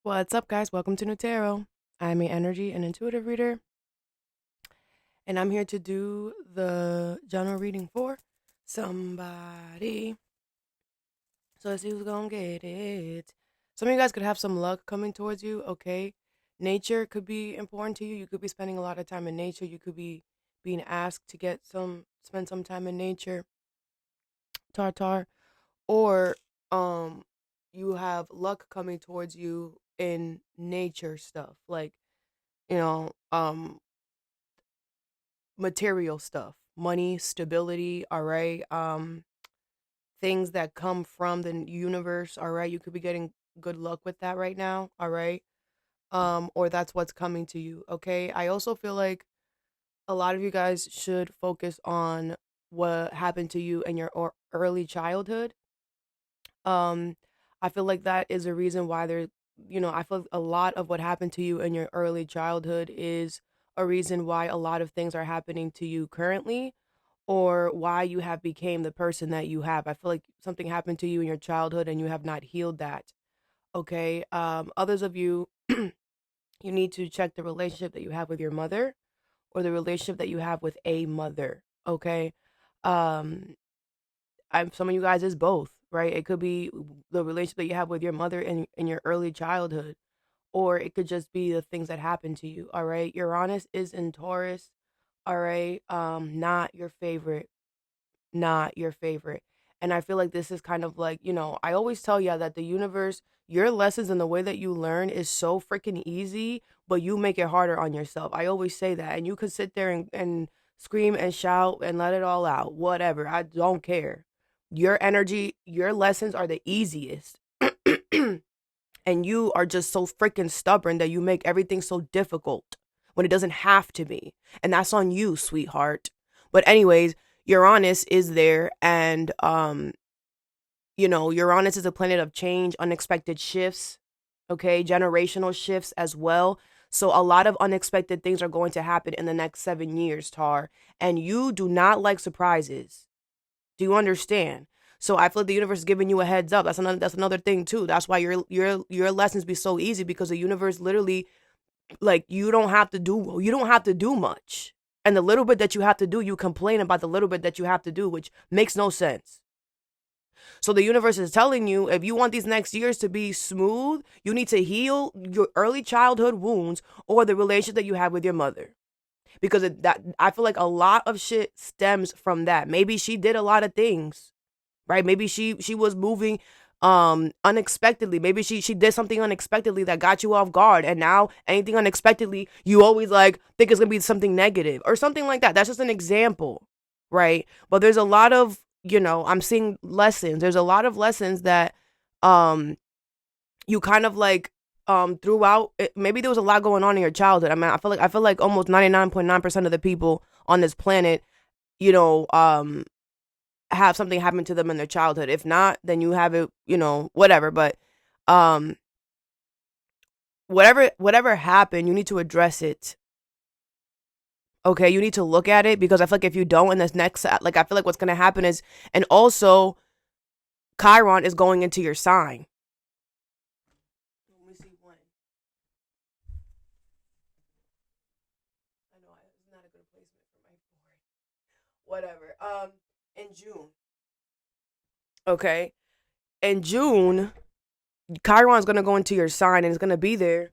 What's up, guys? Welcome to Nutarot. I'm an energy and intuitive reader, and I'm here to do the general reading for somebody. So let's see who's gonna get it. Some of you guys could have some luck coming towards you, okay? Nature could be important to you. You could be spending a lot of time in nature. You could be being asked to spend some time in nature, tartar, or you have luck coming towards you in nature stuff, like you know, material stuff, money, stability, all right? Things that come from the universe, all right? You could be getting good luck with that right now, all right? Or that's what's coming to you, okay? I also feel like a lot of you guys should focus on what happened to you in your early childhood. Um, I feel like that is a reason why I feel a lot of what happened to you in your early childhood is a reason why a lot of things are happening to you currently or why you have became the person that you have. I feel like something happened to you in your childhood and you have not healed that. Okay. Others of you, you need to check the relationship that you have with your mother or the relationship that you have with a mother. Okay. Um, some of you guys is both, right? It could be the relationship that you have with your mother in your early childhood, or it could just be the things that happen to you. All right. Uranus is in Taurus. All right. Not your favorite. Not your favorite. And I feel like this is kind of like, I always tell you that the universe, your lessons and the way that you learn is so freaking easy, but you make it harder on yourself. I always say that. And you could sit there and scream and shout and let it all out. Whatever. I don't care. Your energy, your lessons are the easiest. And you are just so freaking stubborn that you make everything so difficult when it doesn't have to be. And that's on you, sweetheart. But anyways, Uranus is there, and Uranus is a planet of change, unexpected shifts, okay, generational shifts as well. So a lot of unexpected things are going to happen in the next 7 years, Tar. And you do not like surprises. Do you understand? So I feel like the universe is giving you a heads up. That's another thing too. That's why your lessons be so easy, because the universe literally, like, you don't have to do much. And the little bit that you have to do, you complain about the little bit that you have to do, which makes no sense. So the universe is telling you, if you want these next years to be smooth, you need to heal your early childhood wounds or the relationship that you have with your mother. Because I feel like a lot of shit stems from that. Maybe she did a lot of things, right? Maybe she was moving unexpectedly. Maybe she did something unexpectedly that got you off guard, and now anything unexpectedly you always like think it's gonna be something negative or something like that. That's just an example, right? But there's a lot of, I'm seeing lessons. There's a lot of lessons that you kind of like throughout maybe there was a lot going on in your childhood. I mean, I feel like almost 99.9% of the people on this planet, have something happen to them in their childhood. If not, then you have it, whatever. But um whatever happened, you need to address it. Okay, you need to look at it, because I feel like if you don't, in this next, like, I feel like what's gonna happen is, and also Chiron is going into your sign. Let me see when. I know it's not a good placement for my board. Whatever. In June. Okay. In June, Chiron's gonna go into your sign and it's gonna be there.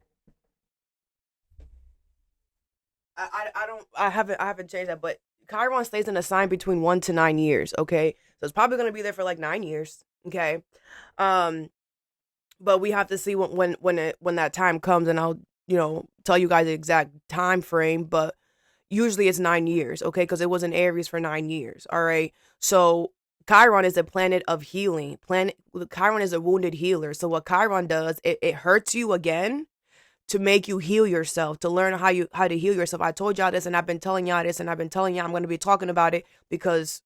I haven't changed that, but Chiron stays in a sign between 1 to 9 years. Okay, so it's probably gonna be there for like 9 years. Okay, um, but we have to see when that time comes, and I'll tell you guys the exact time frame. But usually it's 9 years. Okay, because it was in Aries for 9 years. All right, so Chiron is a planet of healing. Chiron is a wounded healer. So what Chiron does, it hurts you again to make you heal yourself, to learn how to heal yourself. I told y'all this, and I've been telling y'all this, and I've been telling y'all I'm going to be talking about it, because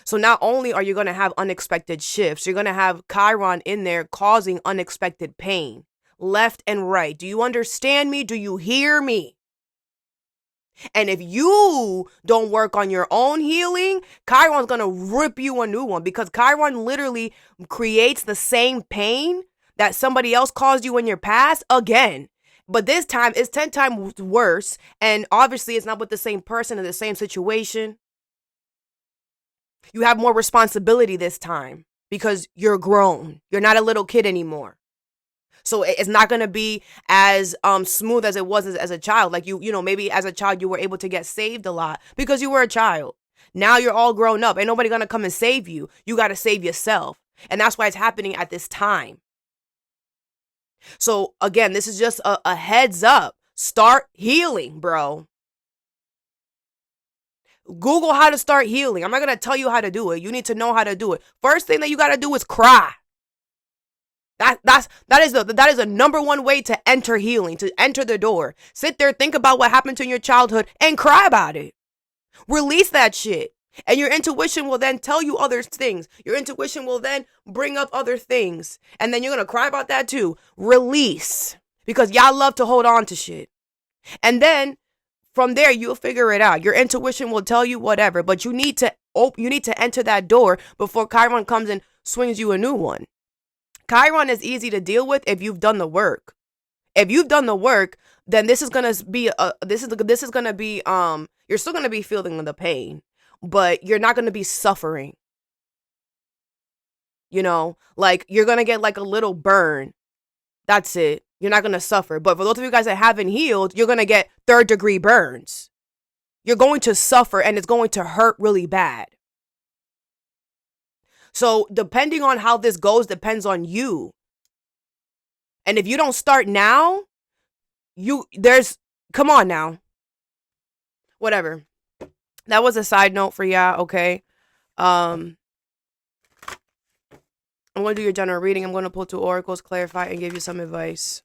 so not only are you going to have unexpected shifts, you're going to have Chiron in there causing unexpected pain left and right. Do you understand me? Do you hear me? And if you don't work on your own healing, Chiron's going to rip you a new one, because Chiron literally creates the same pain that somebody else caused you in your past again. But this time it's 10 times worse. And obviously it's not with the same person in the same situation. You have more responsibility this time because you're grown. You're not a little kid anymore. So it's not going to be as smooth as it was as a child. Like, you know, maybe as a child you were able to get saved a lot because you were a child. Now you're all grown up. Ain't nobody going to come and save you. You got to save yourself. And that's why it's happening at this time. So again, this is just a heads up. Start healing, bro. Google how to start healing. I'm not going to tell you how to do it. You need to know how to do it. First thing that you got to do is cry. That is a number one way to enter healing, to enter the door. Sit there, think about what happened to you in your childhood and cry about it. Release that shit. And your intuition will then tell you other things. Your intuition will then bring up other things. And then you're going to cry about that too. Release. Because y'all love to hold on to shit. And then from there, you'll figure it out. Your intuition will tell you whatever. But you need to enter that door before Chiron comes and swings you a new one. Chiron is easy to deal with if you've done the work. If you've done the work, then this is gonna be you're still gonna be feeling the pain, but you're not gonna be suffering. You know, like you're gonna get like a little burn. That's it. You're not gonna suffer. But for those of you guys that haven't healed, you're gonna get 3rd-degree burns. You're going to suffer and it's going to hurt really bad. So depending on how this goes depends on you. And if you don't start now, come on now. Whatever. That was a side note for y'all, okay? I'm going to do your general reading. I'm going to pull 2 oracles, clarify, and give you some advice.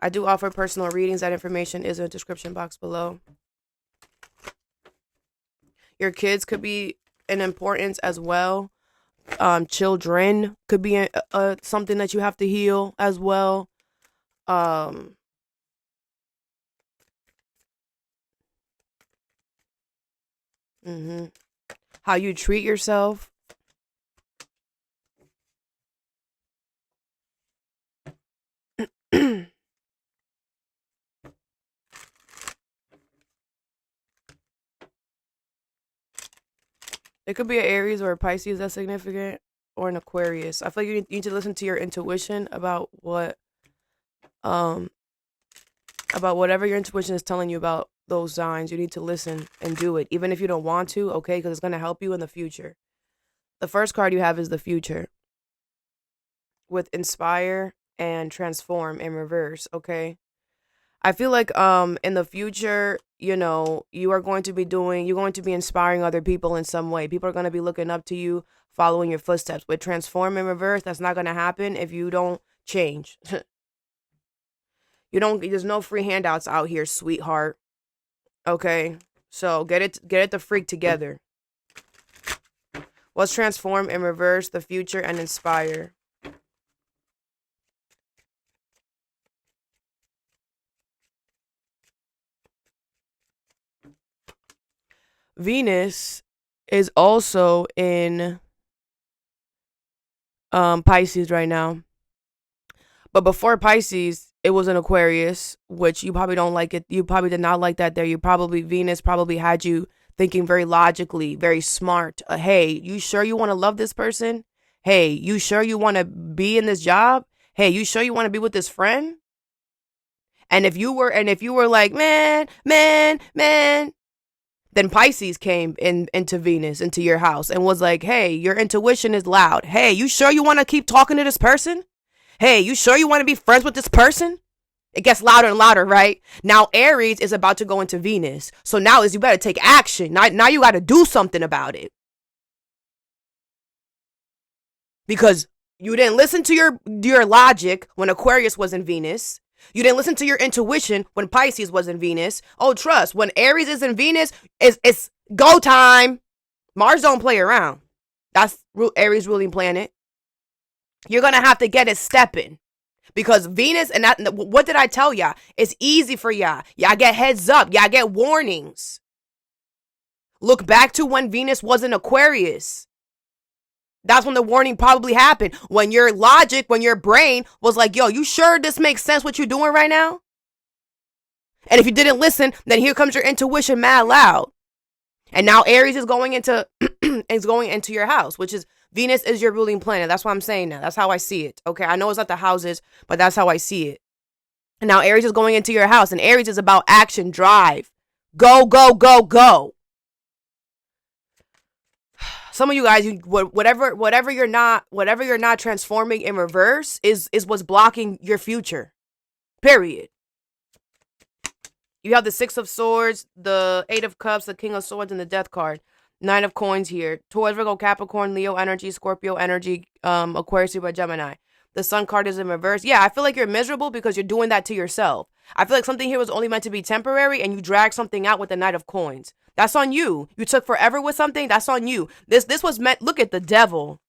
I do offer personal readings. That information is in the description box below. Your kids could be an importance as well. Children could be something that you have to heal as well. How you treat yourself. It could be an Aries or a Pisces that's significant, or an Aquarius. I feel like you need to listen to your intuition about whatever your intuition is telling you about those signs. You need to listen and do it, even if you don't want to, okay? Because it's going to help you in the future. The first card you have is the future with inspire and transform in reverse, okay? I feel like in the future, you know, you're going to be inspiring other people in some way. People are going to be looking up to you, following your footsteps. With transform in reverse, that's not going to happen if you don't change. There's no free handouts out here, sweetheart. Okay? So get it the freak together. What's transform in reverse, the future, and inspire? Venus is also in Pisces right now. But before Pisces, it was an Aquarius, which you probably don't like it. You probably did not like that there. Venus probably had you thinking very logically, very smart. Hey, you sure you want to love this person? Hey, you sure you want to be in this job? Hey, you sure you want to be with this friend? And if you were like, man, then Pisces came into Venus, into your house, and was like, hey, your intuition is loud. Hey, you sure you want to keep talking to this person? Hey, you sure you want to be friends with this person? It gets louder and louder, right? Now Aries is about to go into Venus. So now you better take action. Now you got to do something about it. Because you didn't listen to your logic when Aquarius was in Venus. You didn't listen to your intuition when Pisces was in Venus. Oh, trust, when Aries is in Venus, it's go time. Mars don't play around. That's Aries ruling planet. You're going to have to get it stepping. Because Venus, and what did I tell y'all? It's easy for y'all. Y'all get heads up. Y'all get warnings. Look back to when Venus was in Aquarius. That's when the warning probably happened. When your logic, when your brain was like, yo, you sure this makes sense what you're doing right now? And if you didn't listen, then here comes your intuition mad loud. And now Aries is going into your house, which is Venus is your ruling planet. That's what I'm saying now. That's how I see it. Okay, I know it's not the houses, but that's how I see it. And now Aries is going into your house, and Aries is about action, drive. Go, go, go, go. Some of you guys, whatever you're not transforming in reverse is what's blocking your future. Period. You have the Six of Swords, the Eight of Cups, the King of Swords, and the Death card. Nine of Coins here. Taurus, Virgo, Capricorn, Leo energy, Scorpio energy, Aquarius, Libra, Gemini. The Sun card is in reverse. Yeah, I feel like you're miserable because you're doing that to yourself. I feel like something here was only meant to be temporary and you drag something out with the Knight of Coins. That's on you. You took forever with something. That's on you. This was meant. Look at the devil.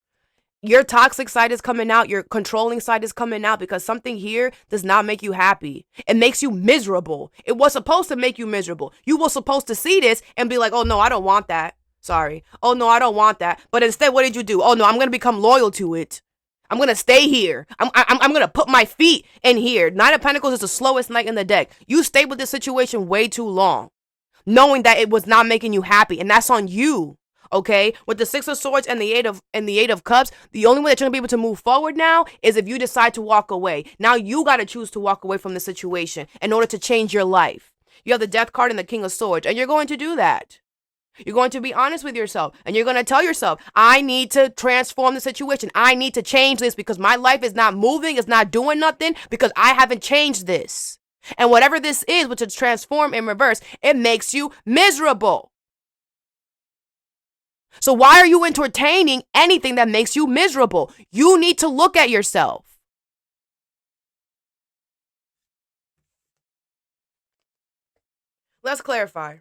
Your toxic side is coming out. Your controlling side is coming out because something here does not make you happy. It makes you miserable. It was supposed to make you miserable. You were supposed to see this and be like, oh, no, I don't want that. Sorry. Oh, no, I don't want that. But instead, what did you do? Oh, no, I'm going to become loyal to it. I'm going to stay here. I'm going to put my feet in here. Nine of Pentacles is the slowest knight in the deck. You stayed with this situation way too long, knowing that it was not making you happy. And that's on you. Okay, with the Six of Swords and the Eight of Cups, the only way that you're gonna be able to move forward now is if you decide to walk away. Now you gotta choose to walk away from the situation in order to change your life. You have the Death card and the King of Swords, and you're going to do that. You're going to be honest with yourself, and you're going to tell yourself, I need to transform the situation. I need to change this because my life is not moving, it's not doing nothing because I haven't changed this. And whatever this is, which is transform in reverse, it makes you miserable. So why are you entertaining anything that makes you miserable? You need to look at yourself. Let's clarify.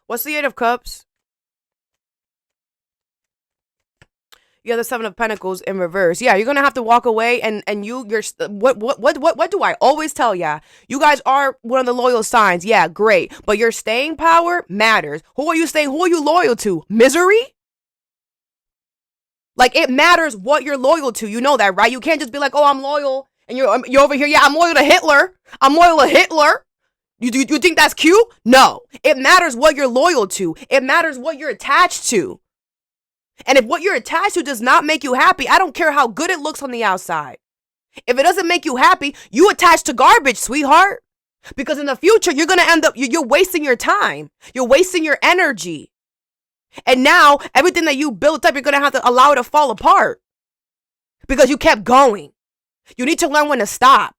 What's the Eight of Cups? You have the Seven of Pentacles in reverse. Yeah, you're gonna have to walk away, and you're what do I always tell ya? You guys are one of the loyal signs. Yeah, great, but your staying power matters. Who are you staying? Who are you loyal to? Misery? Like, it matters what you're loyal to. You know that, right? You can't just be like, oh, I'm loyal, and you're over here. Yeah, I'm loyal to Hitler. I'm loyal to Hitler. You think that's cute? No, it matters what you're loyal to. It matters what you're attached to. And if what you're attached to does not make you happy, I don't care how good it looks on the outside. If it doesn't make you happy, you attach to garbage, sweetheart. Because in the future, you're going to end up, you're wasting your time. You're wasting your energy. And now, everything that you built up, you're going to have to allow it to fall apart. Because you kept going. You need to learn when to stop.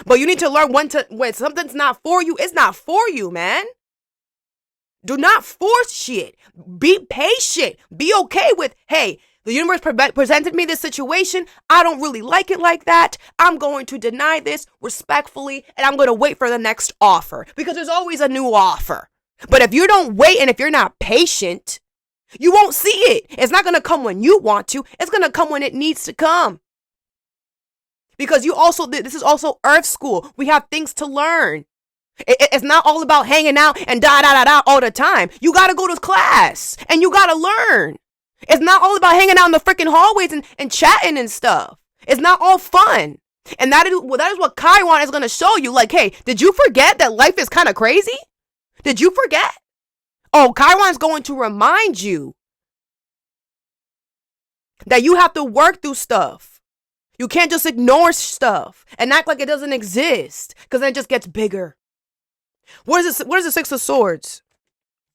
But you need to learn when something's not for you, it's not for you, man. Do not force shit. Be patient. Be okay with, hey, the universe presented me this situation. I don't really like it like that. I'm going to deny this respectfully, and I'm going to wait for the next offer because there's always a new offer. But if you don't wait and if you're not patient, you won't see it. It's not going to come when you want to. It's going to come when it needs to come. Because this is also Earth school. We have things to learn. It's not all about hanging out and da all the time. You got to go to class and you got to learn. It's not all about hanging out in the freaking hallways and chatting and stuff. It's not all fun. And that is what Chiron is going to show you. Like, hey, did you forget that life is kind of crazy? Did you forget? Oh, Chiron is going to remind you that you have to work through stuff. You can't just ignore stuff and act like it doesn't exist because then it just gets bigger. What is the Six of Swords?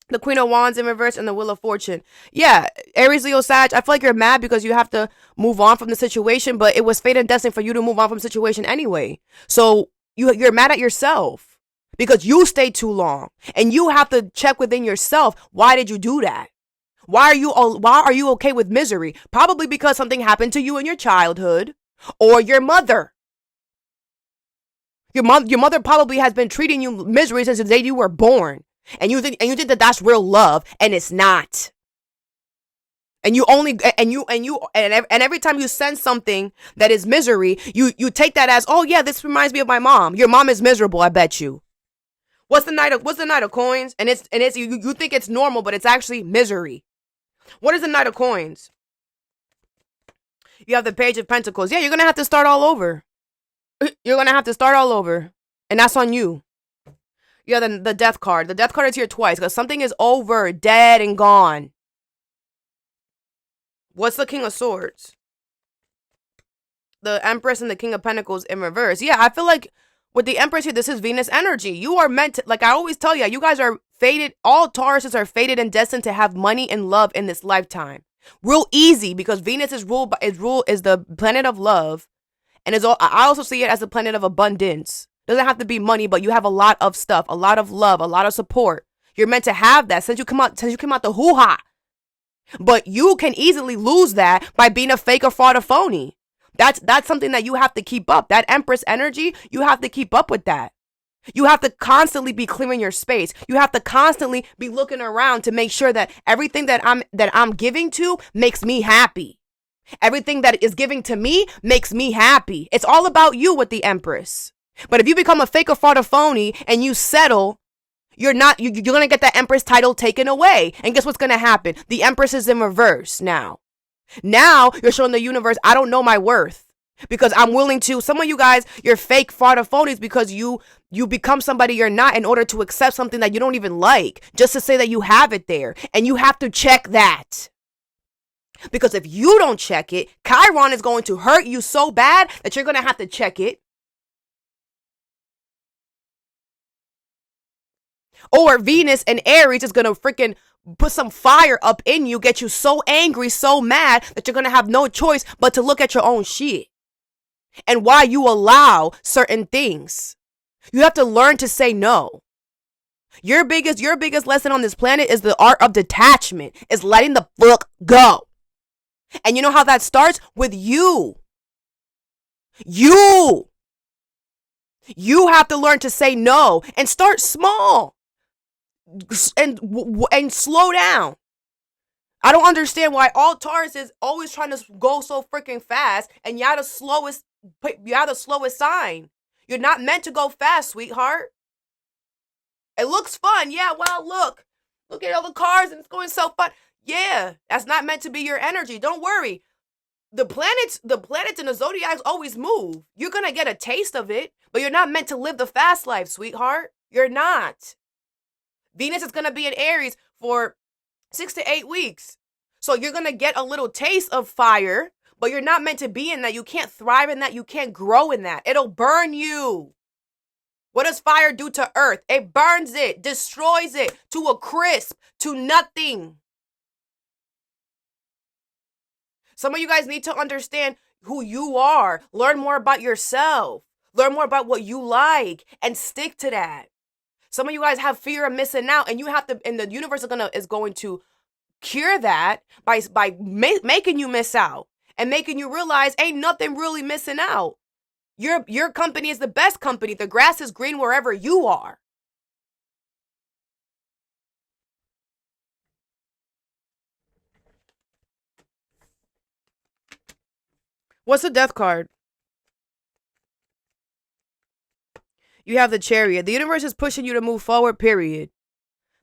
The Queen of Wands in reverse and the Wheel of Fortune. Yeah, Aries, Leo, Sag. I feel like you're mad because you have to move on from the situation, but it was fate and destiny for you to move on from the situation anyway. So you're mad at yourself because you stayed too long, and you have to check within yourself. Why did you do that? Why are you okay with misery? Probably because something happened to you in your childhood or your mother. Your mother probably has been treating you misery since the day you were born. And you think that that's real love, and it's not. And every time you sense something that is misery, you take that as, oh yeah, this reminds me of my mom. Your mom is miserable, I bet you. What's the Knight of Coins? And it's you think it's normal, but it's actually misery. What is the Knight of Coins? You have the Page of Pentacles. Yeah, you're gonna have to start all over. You're gonna have to start all over, and that's on you. You have the Death card. The Death card is here twice because something is over, dead, and gone. What's the King of Swords? The Empress and the King of Pentacles in reverse. Yeah, I feel like with the Empress here, this is Venus energy. You are meant to, like I always tell you guys are fated. All Tauruses are fated and destined to have money and love in this lifetime. Real easy because Venus is the planet of love, and I also see it as the planet of abundance. Doesn't have to be money, but you have a lot of stuff, a lot of love, a lot of support. You're meant to have that since you come out the hoo-ha. But you can easily lose that by being a fake or fraud or phony. That's something that you have to keep up. That Empress energy, you have to keep up with that. You have to constantly be clearing your space. You have to constantly be looking around to make sure that everything that I'm giving to makes me happy. Everything that is giving to me makes me happy. It's all about you with the Empress. But if you become a fake or fraud or phony and you settle, you're going to get that Empress title taken away. And guess what's going to happen? The Empress is in reverse now. Now you're showing the universe, I don't know my worth. Because I'm willing to, some of you guys, you're fake fraud or phonies because you become somebody you're not in order to accept something that you don't even like. Just to say that you have it there. And you have to check that. Because if you don't check it, Chiron is going to hurt you so bad that you're going to have to check it. Or Venus and Aries is going to freaking put some fire up in you, get you so angry, so mad that you're going to have no choice but to look at your own shit. And why you allow certain things. You have to learn to say no. Your biggest lesson on this planet is the art of detachment. Is letting the fuck go. And you know how that starts? With you. You have to learn to say no and start small. And slow down. I don't understand why all Taurus is always trying to go so freaking fast, and you're the slowest sign. You're not meant to go fast, sweetheart. It looks fun. Yeah, well, look at all the cars and it's going so fun. Yeah, that's not meant to be your energy. Don't worry. The planets in the zodiacs always move. You're going to get a taste of it, but you're not meant to live the fast life, sweetheart. You're not. Venus is going to be in Aries for 6 to 8 weeks. So you're going to get a little taste of fire, but you're not meant to be in that. You can't thrive in that. You can't grow in that. It'll burn you. What does fire do to earth? It burns it, destroys it to a crisp, to nothing. Some of you guys need to understand who you are. Learn more about yourself. Learn more about what you like and stick to that. Some of you guys have fear of missing out, and you have to, and the universe is going to cure that by making you miss out and making you realize ain't nothing really missing out. Your company is the best company. The grass is green wherever you are. What's the Death card? You have the Chariot. The universe is pushing you to move forward, period.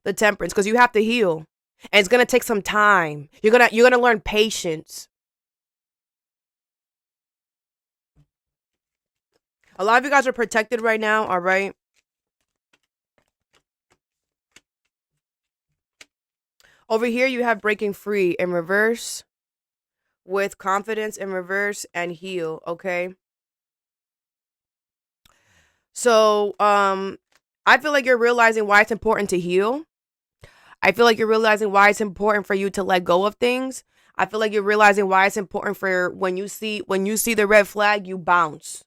The Temperance, because you have to heal. And it's going to take some time. You're going to learn patience. A lot of you guys are protected right now, all right? Over here, you have breaking free in reverse with confidence in reverse and heal, okay? So, I feel like you're realizing why it's important to heal. I feel like you're realizing why it's important for you to let go of things. I feel like you're realizing why it's important for when you see the red flag, you bounce.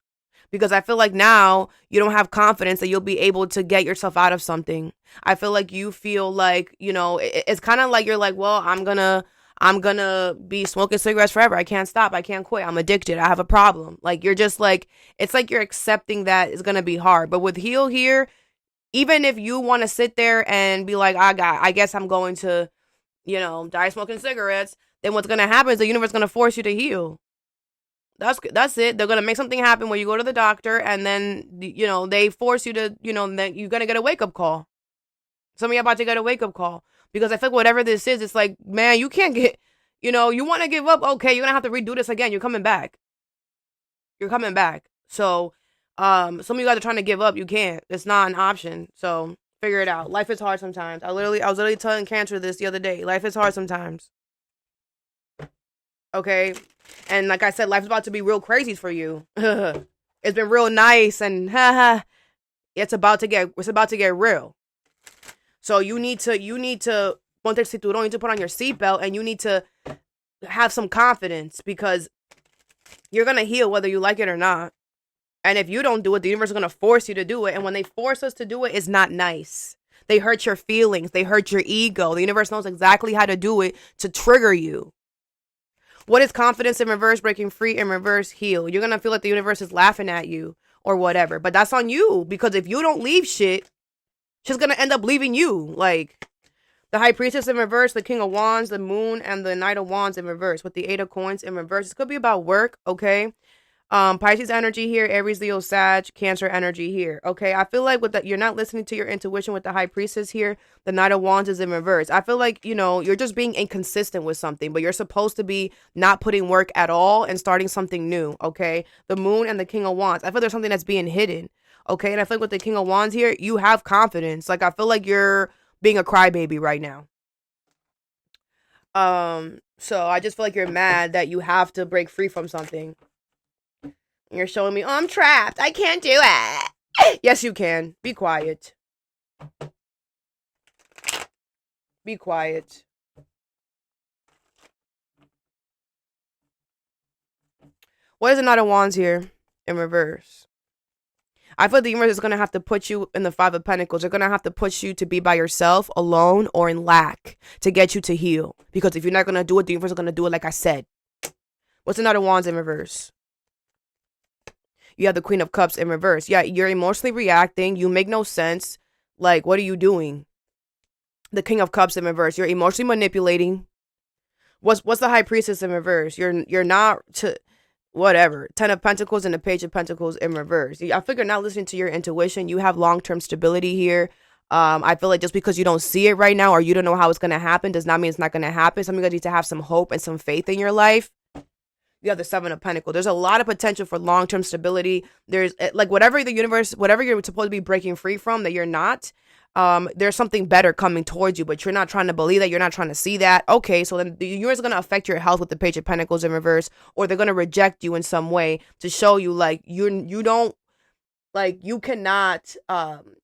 Because I feel like now you don't have confidence that you'll be able to get yourself out of something. I feel like you feel like, it's kind of like you're like, well, I'm gonna be smoking cigarettes forever. I can't stop. I can't quit. I'm addicted. I have a problem. Like, you're just like, it's like you're accepting that it's going to be hard. But with heal here, even if you want to sit there and be like, I guess I'm going to, die smoking cigarettes, then what's going to happen is the universe is going to force you to heal. That's it. They're gonna make something happen where you go to the doctor, and then they force you to that you're gonna get a wake up call. Some of you about to get a wake up call because I feel like whatever this is, it's like, man, you can't get. You want to give up? Okay, you're gonna have to redo this again. You're coming back. You're coming back. So, some of you guys are trying to give up. You can't. It's not an option. So figure it out. Life is hard sometimes. I was literally telling Cancer this the other day. Life is hard sometimes. Okay, and like I said, life's about to be real crazy for you. It's been real nice, and it's about to get real. So you need to ponte el cinturón. You need to put on your seatbelt, and you need to have some confidence because you're gonna heal whether you like it or not. And if you don't do it, the universe is gonna force you to do it. And when they force us to do it, it's not nice. They hurt your feelings. They hurt your ego. The universe knows exactly how to do it to trigger you. What is confidence in reverse, breaking free in reverse, heal? You're gonna feel like the universe is laughing at you or whatever. But that's on you, because if you don't leave shit, she's gonna end up leaving you. Like the High Priestess in reverse, the King of Wands, the Moon, and the Knight of Wands in reverse with the Eight of Coins in reverse. This could be about work, okay? Pisces energy here, Aries, Leo, Sag, Cancer energy here. Okay, I feel like with that, you're not listening to your intuition with the High Priestess here. The Knight of Wands is in reverse. I feel like, you're just being inconsistent with something, but you're supposed to be not putting work at all and starting something new. Okay, the Moon and the King of Wands. I feel there's something that's being hidden. Okay, and I feel like with the King of Wands here, you have confidence. Like I feel like you're being a crybaby right now. So I just feel like you're mad that you have to break free from something. You're showing me, oh, I'm trapped. I can't do it. Yes, you can. Be quiet. Be quiet. What is the Knight of Wands here in reverse? I feel the universe is going to have to put you in the Five of Pentacles. They're going to have to push you to be by yourself, alone, or in lack to get you to heal. Because if you're not going to do it, the universe is going to do it like I said. What's the Knight of Wands in reverse? You have the Queen of Cups in reverse. Yeah, you're emotionally reacting. You make no sense. Like, what are you doing? The King of Cups in reverse. You're emotionally manipulating. What's the High Priestess in reverse? You're not to whatever. 10 of Pentacles and the Page of Pentacles in reverse. I figure not listening to your intuition. You have long-term stability here. I feel like just because you don't see it right now or you don't know how it's going to happen does not mean it's not going to happen. Some of you guys need to have some hope and some faith in your life. You have the Seven of Pentacles. There's a lot of potential for long-term stability. There's like whatever you're supposed to be breaking free from that you're not, there's something better coming towards you, but you're not trying to believe that. You're not trying to see that. Okay, so then the universe is going to affect your health with the Page of Pentacles in reverse, or they're going to reject you in some way to show you like you don't, like you cannot,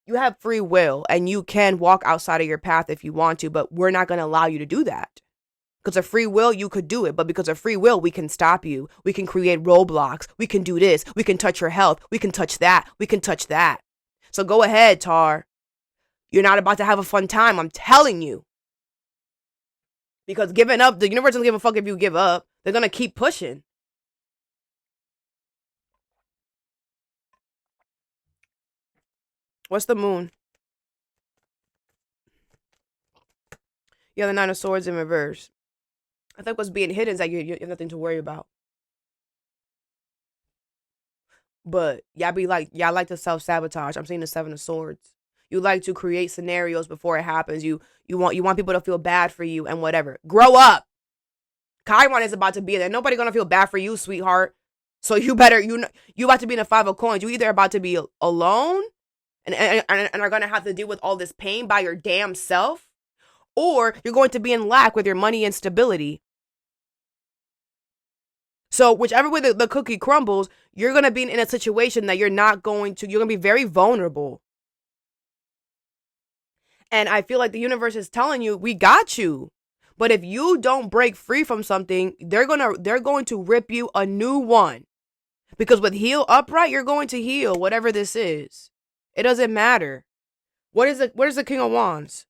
you have free will and you can walk outside of your path if you want to, but we're not going to allow you to do that. Because of free will, you could do it. But because of free will, we can stop you. We can create roadblocks. We can do this. We can touch your health. We can touch that. We can touch that. So go ahead, Tar. You're not about to have a fun time. I'm telling you. Because giving up, the universe doesn't give a fuck if you give up. They're going to keep pushing. What's the Moon? You have the Nine of Swords in reverse. I think what's being hidden is that you have nothing to worry about. But y'all like to self-sabotage. I'm seeing the Seven of Swords. You like to create scenarios before it happens. You want people to feel bad for you and whatever. Grow up. Chiron is about to be there. Nobody gonna feel bad for you, sweetheart. So you better you about to be in the Five of Coins. You either about to be alone and are gonna have to deal with all this pain by your damn self, or you're going to be in lack with your money and stability. So whichever way the cookie crumbles, you're going to be in a situation that you're going to be very vulnerable. And I feel like the universe is telling you, we got you. But if you don't break free from something, they're going to rip you a new one. Because with heal upright, you're going to heal whatever this is. It doesn't matter. What is the King of Wands?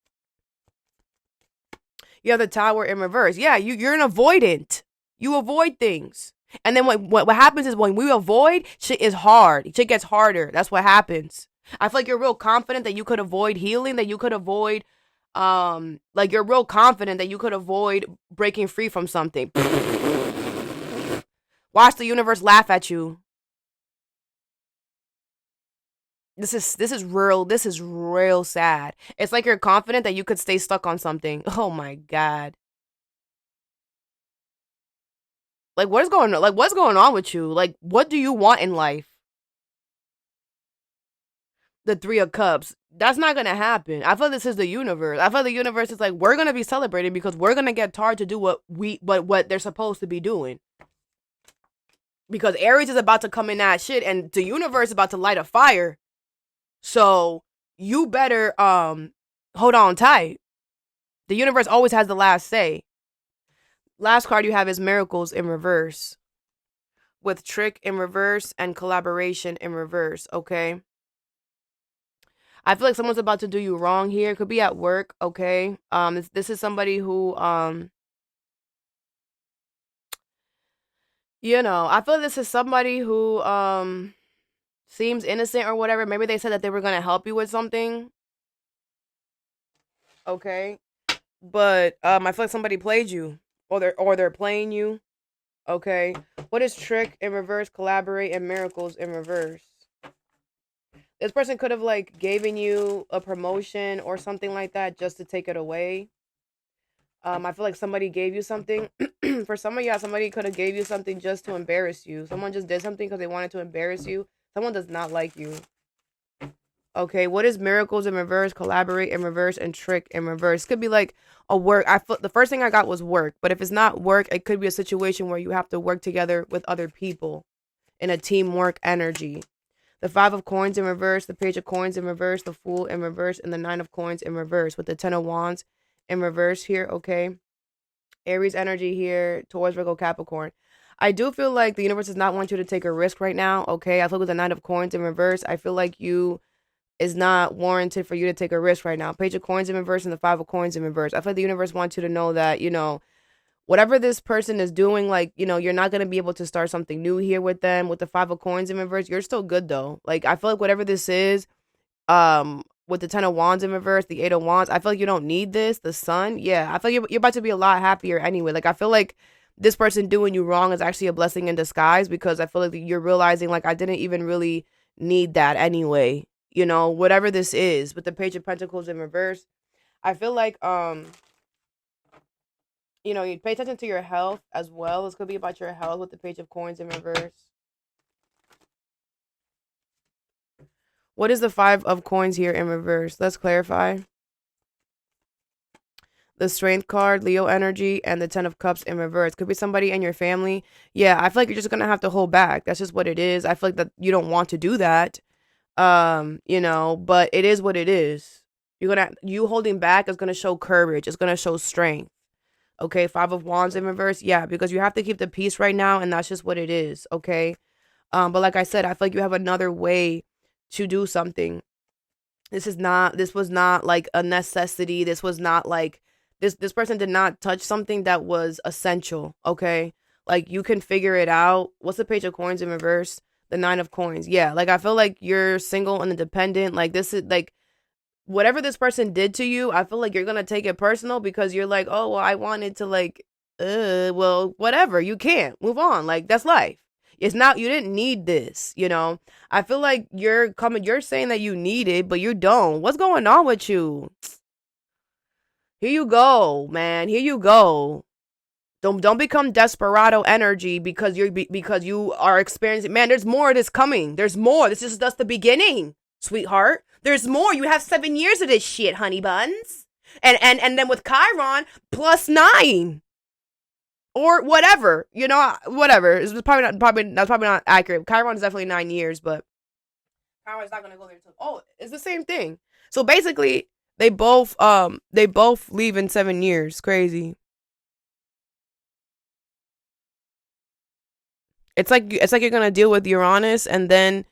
You have the Tower in reverse. Yeah, you're an avoidant. You avoid things. And then what happens is when we avoid, shit is hard. Shit gets harder. That's what happens. I feel like you're real confident that you could avoid healing, that you could avoid, like you're real confident that you could avoid breaking free from something. Why Watch the universe laugh at you. This is real. This is real sad. It's like you're confident that you could stay stuck on something. Oh my god. Like what is going on? Like what's going on with you? Like what do you want in life? The 3 of Cups. That's not gonna happen. I feel this is the universe. I feel the universe is like we're gonna be celebrating because we're gonna get Tar to do what they're supposed to be doing. Because Aries is about to come in that shit, and the universe is about to light a fire. So you better hold on tight. The universe always has the last say. Last card you have is Miracles in reverse, with Trick in reverse and Collaboration in reverse. Okay. I feel like someone's about to do you wrong here. It could be at work, okay? This is somebody who, I feel like this is somebody who, seems innocent or whatever. Maybe they said that they were gonna help you with something, okay? But, I feel like somebody played you, or they're playing you, okay? What is Trick in reverse, Collaborate, and Miracles in reverse? This person could have like given you a promotion or something like that just to take it away. I feel like somebody gave you something. For some of y'all, somebody could have gave you something just to embarrass you. Someone just did something because they wanted to embarrass you. Someone does not like you. Okay, what is Miracles in reverse, Collaborate in reverse, and Trick in reverse? Could be like a work. The first thing I got was work, but if it's not work, it could be a situation where you have to work together with other people in a teamwork energy. The 5 of Coins in reverse, the Page of Coins in reverse, the Fool in reverse, and the 9 of Coins in reverse with the 10 of Wands in reverse here, okay? Aries energy here, Taurus, Virgo, Capricorn. I do feel like the universe does not want you to take a risk right now, okay? I feel with the 9 of Coins in reverse, I feel like is not warranted for you to take a risk right now. Page of Coins in reverse and the 5 of Coins in reverse. I feel like the universe wants you to know that, whatever this person is doing, like, you're not going to be able to start something new here with them. With the 5 of Coins in reverse, you're still good though. Like, I feel like whatever this is, with the 10 of Wands in reverse, the 8 of Wands, I feel like you don't need this. The Sun, yeah, I feel like you're about to be a lot happier anyway. Like, I feel like this person doing you wrong is actually a blessing in disguise, because I feel like you're realizing, like, I didn't even really need that anyway. Whatever this is, with the Page of Pentacles in reverse, I feel like, you pay attention to your health as well. This could be about your health with the Page of Coins in reverse. What is the 5 of Coins here in reverse? Let's clarify. The Strength card, Leo energy, and the 10 of Cups in reverse. Could be somebody in your family. Yeah, I feel like you're just going to have to hold back. That's just what it is. I feel like that you don't want to do that. But it is what it is. You holding back is going to show courage. It's going to show strength. Okay, 5 of Wands in reverse. Yeah, because you have to keep the peace right now, and that's just what it is. Okay. But like I said, I feel like you have another way to do something. This was not like a necessity. This was not like this person did not touch something that was essential. Okay. Like, you can figure it out. What's the Page of Coins in reverse? The 9 of Coins. Yeah. Like, I feel like you're single and independent. Like, this is like, whatever this person did to you, I feel like you're gonna take it personal, because you're like, oh, well, I wanted to, like, well, whatever. You can't move on. Like, that's life. It's not, you didn't need this, I feel like you're saying that you need it, but you don't. What's going on with you? Here you go, man. Here you go. Don't become desperado energy because you are experiencing. Man, there's more of this coming. There's more. This is just the beginning, sweetheart. There's more. You have 7 years of this shit, honey buns. And then with Chiron, +9. Or whatever, whatever. It's probably not accurate. Chiron is definitely 9 years, but Chiron's not gonna go there until. Oh, it's the same thing. So basically, they both leave in 7 years. Crazy. It's like you're gonna deal with Uranus, and then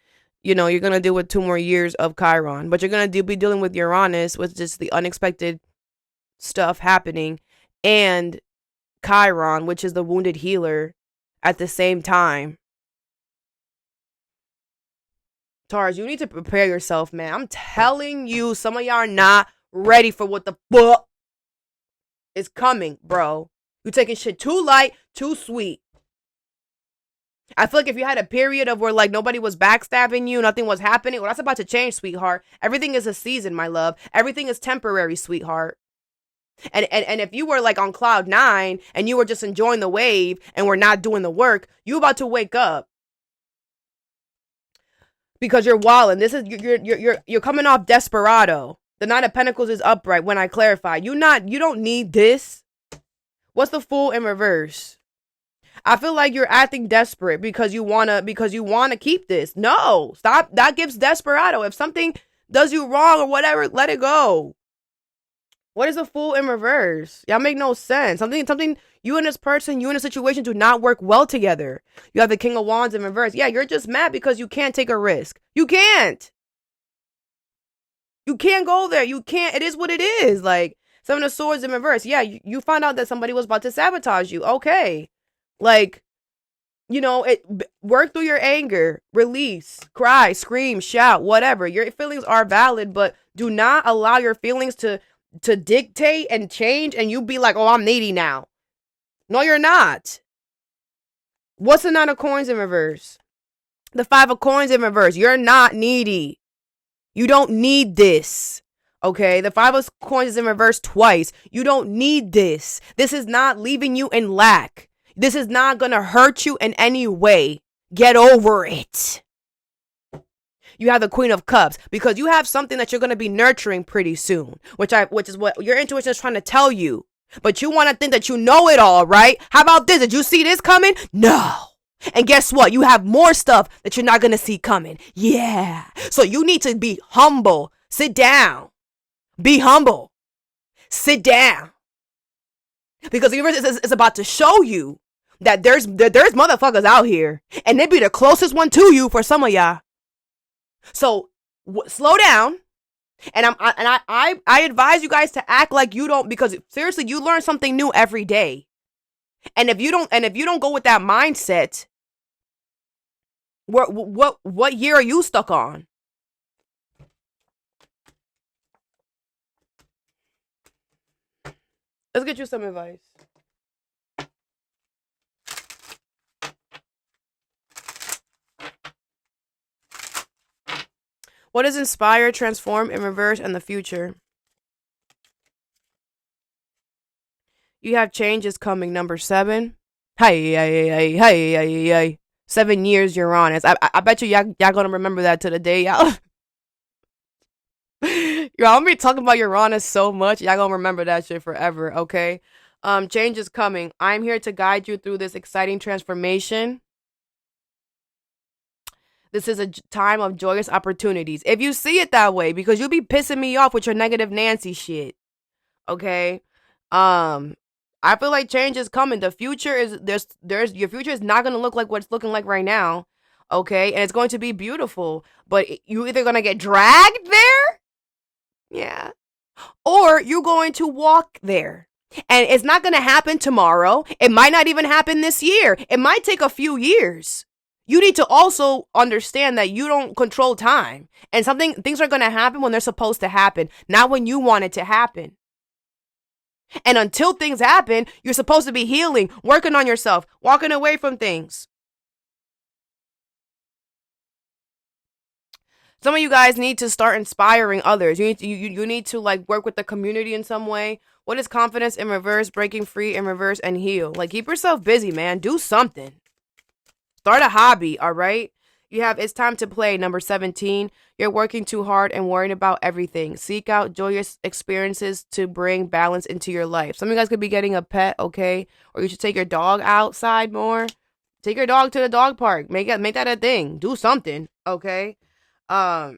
you're gonna deal with 2 more years of Chiron, but you're gonna be dealing with Uranus with just the unexpected stuff happening, and Chiron, which is the wounded healer, at the same time. Taurus, you need to prepare yourself, man. I'm telling you, some of y'all are not ready for what the fuck is coming, bro. You taking shit too light, too sweet. I feel like if you had a period of where like nobody was backstabbing you, nothing was happening, well, that's about to change, sweetheart. Everything is a season, my love. Everything is temporary, sweetheart. And if you were like on cloud 9 and you were just enjoying the wave and were not doing the work, you about to wake up because you're wilding. This is you're coming off desperado. The 9 of Pentacles is upright. When I clarify, you don't need this. What's the Fool in reverse? I feel like you're acting desperate because you wanna keep this. No, stop. That gives desperado. If something does you wrong or whatever, let it go. What is a Fool in reverse? Y'all make no sense. Something you and this person, you and a situation do not work well together. You have the King of Wands in reverse. Yeah, you're just mad because you can't take a risk. You can't. You can't go there. You can't. It is what it is. Like, Seven of Swords in reverse. Yeah, you found out that somebody was about to sabotage you. Okay. Like, work through your anger, release, cry, scream, shout, whatever. Your feelings are valid, but do not allow your feelings to dictate and change and you be like, oh, I'm needy now. No, you're not. What's the 9 of Coins in reverse? The 5 of Coins in reverse. You're not needy. You don't need this. Okay, the 5 of Coins is in reverse twice. You don't need this. This is not leaving you in lack. This is not going to hurt you in any way. Get over it. You have the Queen of Cups because you have something that you're going to be nurturing pretty soon, which is what your intuition is trying to tell you. But you want to think that you know it all, right? How about this? Did you see this coming? No. And guess what? You have more stuff that you're not going to see coming. Yeah. So you need to be humble. Sit down. Be humble. Sit down. Because the universe is about to show you that there's motherfuckers out here. And they be the closest one to you for some of y'all. So slow down, and I advise you guys to act like you don't, because seriously, you learn something new every day, and if you don't go with that mindset, what year are you stuck on? Let's get you some advice. What is inspire, transform, in reverse, and the future? You have changes coming. Number 7. Hey. 7 years, Uranus. I bet you y'all gonna remember that to the day, y'all. I'm gonna be talking about Uranus so much. Y'all gonna remember that shit forever, okay? Change is coming. I'm here to guide you through this exciting transformation. This is a time of joyous opportunities. If you see it that way, because you'll be pissing me off with your negative Nancy shit. Okay? I feel like change is coming. The future is your future is not gonna look like what it's looking like right now. Okay? And it's going to be beautiful. But you're either gonna get dragged there. Yeah. Or you're going to walk there. And it's not gonna happen tomorrow. It might not even happen this year. It might take a few years. You need to also understand that you don't control time. And things are going to happen when they're supposed to happen, not when you want it to happen. And until things happen, you're supposed to be healing, working on yourself, walking away from things. Some of you guys need to start inspiring others. You need to like work with the community in some way. What is confidence in reverse, breaking free in reverse, and heal? Like, keep yourself busy, man. Do something. Start a hobby, all right? You have it's time to play, number 17. You're working too hard and worrying about everything. Seek out joyous experiences to bring balance into your life. Some of you guys could be getting a pet, okay? Or you should take your dog outside more. Take your dog to the dog park. Make that a thing. Do something, okay? I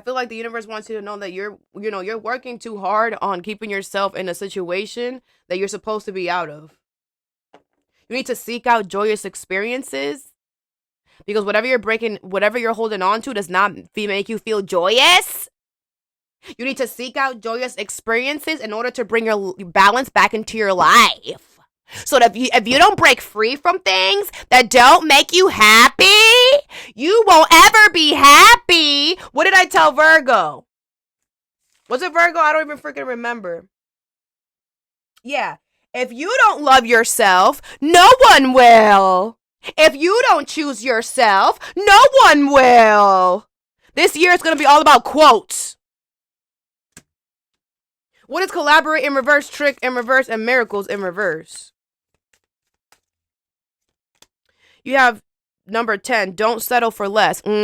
feel like the universe wants you to know that you're working too hard on keeping yourself in a situation that you're supposed to be out of. You need to seek out joyous experiences because whatever you're holding on to does not make you feel joyous. You need to seek out joyous experiences in order to bring your balance back into your life. So that if you don't break free from things that don't make you happy, you won't ever be happy. What did I tell Virgo? Was it Virgo? I don't even freaking remember. Yeah. If you don't love yourself, no one will. If you don't choose yourself, no one will. This year is going to be all about quotes. What is collaborate in reverse, trick in reverse, and miracles in reverse? You have number 10, don't settle for less. Mm-hmm.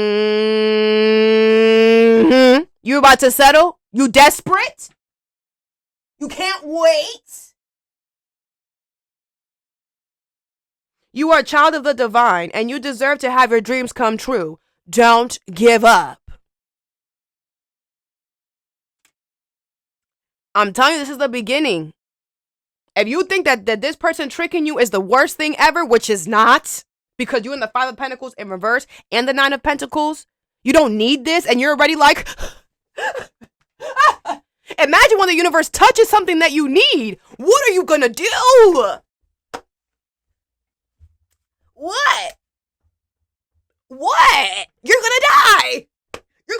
You about to settle? You desperate? You can't wait? You are a child of the divine, and you deserve to have your dreams come true. Don't give up. I'm telling you, this is the beginning. If you think that this person tricking you is the worst thing ever, which is not, because you're in the Five of Pentacles in reverse and the Nine of Pentacles, you don't need this, and you're already like... Imagine when the universe touches something that you need. What are you gonna do? What? You're gonna die. You're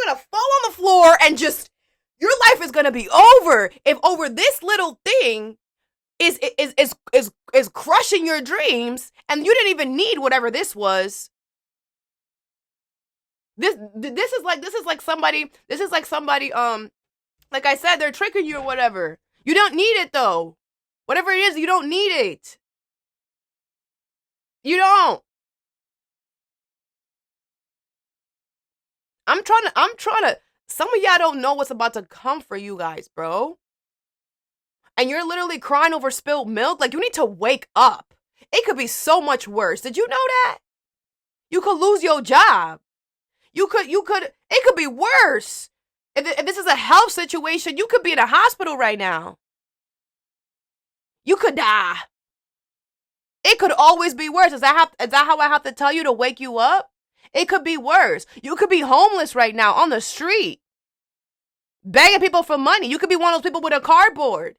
gonna fall on the floor and just, your life is gonna be over if over this little thing is crushing your dreams, and you didn't even need whatever this was. This is like somebody, like I said, they're tricking you or whatever. You don't need it though. Whatever it is, you don't need it. You don't. I'm trying to, some of y'all don't know what's about to come for you guys, bro. And you're literally crying over spilled milk. Like, you need to wake up. It could be so much worse. Did you know that? You could lose your job. It could be worse. If this is a health situation, you could be in a hospital right now. You could die. It could always be worse. Is that how I have to tell you to wake you up? It could be worse. You could be homeless right now on the street, begging people for money. You could be one of those people with a cardboard.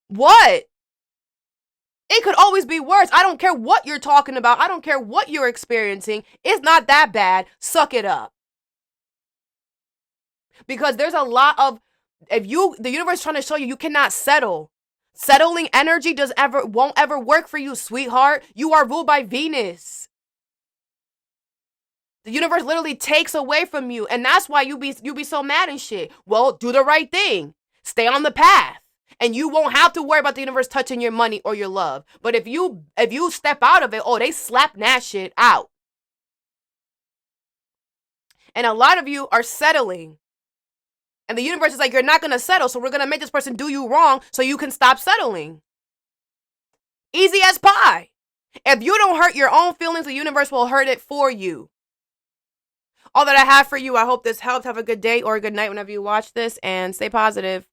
What? It could always be worse. I don't care what you're talking about. I don't care what you're experiencing. It's not that bad. Suck it up. Because there's a lot of, the universe is trying to show you cannot settle. Settling energy won't ever work for you, sweetheart. You are ruled by Venus. The universe literally takes away from you, and that's why you be so mad and shit. Well, do the right thing. Stay on the path, and you won't have to worry about the universe touching your money or your love. But if you step out of it, they slap that shit out. And a lot of you are settling. And the universe is like, you're not going to settle, so we're going to make this person do you wrong so you can stop settling. Easy as pie. If you don't hurt your own feelings, the universe will hurt it for you. All that I have for you, I hope this helped. Have a good day or a good night whenever you watch this, and stay positive.